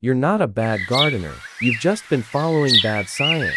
You're not a bad gardener. You've just been following bad science.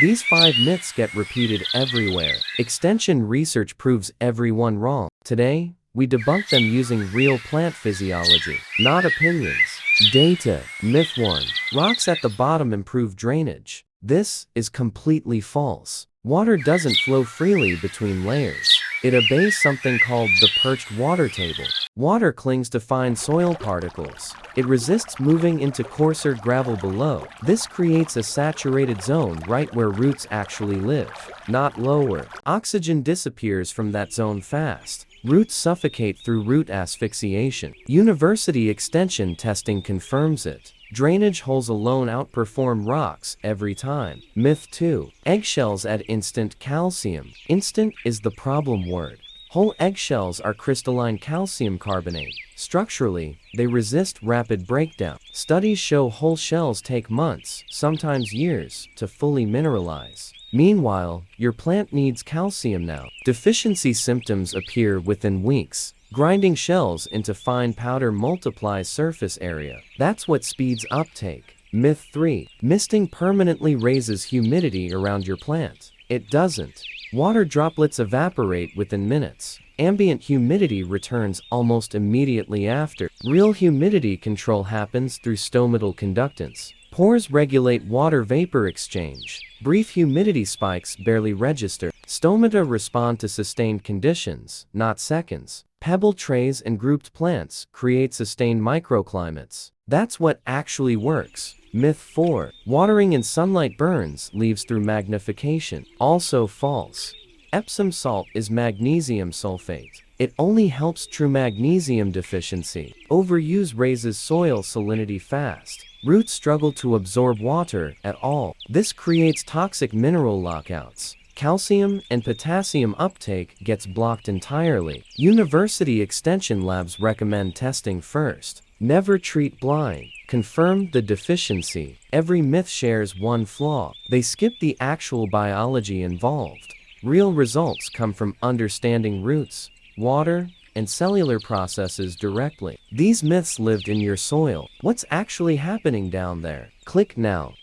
These 5 myths get repeated everywhere. Extension research proves everyone wrong. Today, we debunk them using real plant physiology, not opinions. Data. Myth 1. Rocks at the bottom improve drainage. This is completely false. Water doesn't flow freely between layers. It obeys something called the perched water table. Water clings to fine soil particles. It resists moving into coarser gravel below. This creates a saturated zone right where roots actually live, not lower. Oxygen disappears from that zone fast. Roots suffocate through root asphyxiation. University extension testing confirms it. Drainage holes alone outperform rocks every time. Myth 2. Eggshells add instant calcium. Instant is the problem word. Whole eggshells are crystalline calcium carbonate. Structurally, they resist rapid breakdown. Studies show whole shells take months, sometimes years, to fully mineralize. Meanwhile, your plant needs calcium now. Deficiency symptoms appear within weeks. Grinding shells into fine powder multiplies surface area. That's what speeds uptake. Myth 3. Misting permanently raises humidity around your plant. It doesn't. Water droplets evaporate within minutes. Ambient humidity returns almost immediately after. Real humidity control happens through stomatal conductance. Pores regulate water vapor exchange. Brief humidity spikes barely register. Stomata respond to sustained conditions, not seconds. Pebble trays and grouped plants create sustained microclimates. That's what actually works. Myth 4. Watering in sunlight burns leaves through magnification. Also false. Epsom salt is magnesium sulfate. It only helps true magnesium deficiency. Overuse raises soil salinity fast. Roots struggle to absorb water at all. This creates toxic mineral lockouts. Calcium and potassium uptake gets blocked entirely. University extension labs recommend testing first. Never treat blind. Confirm the deficiency. Every myth shares one flaw. They skip the actual biology involved. Real results come from understanding roots, water, and cellular processes directly. These myths lived in your soil. What's actually happening down there? Click now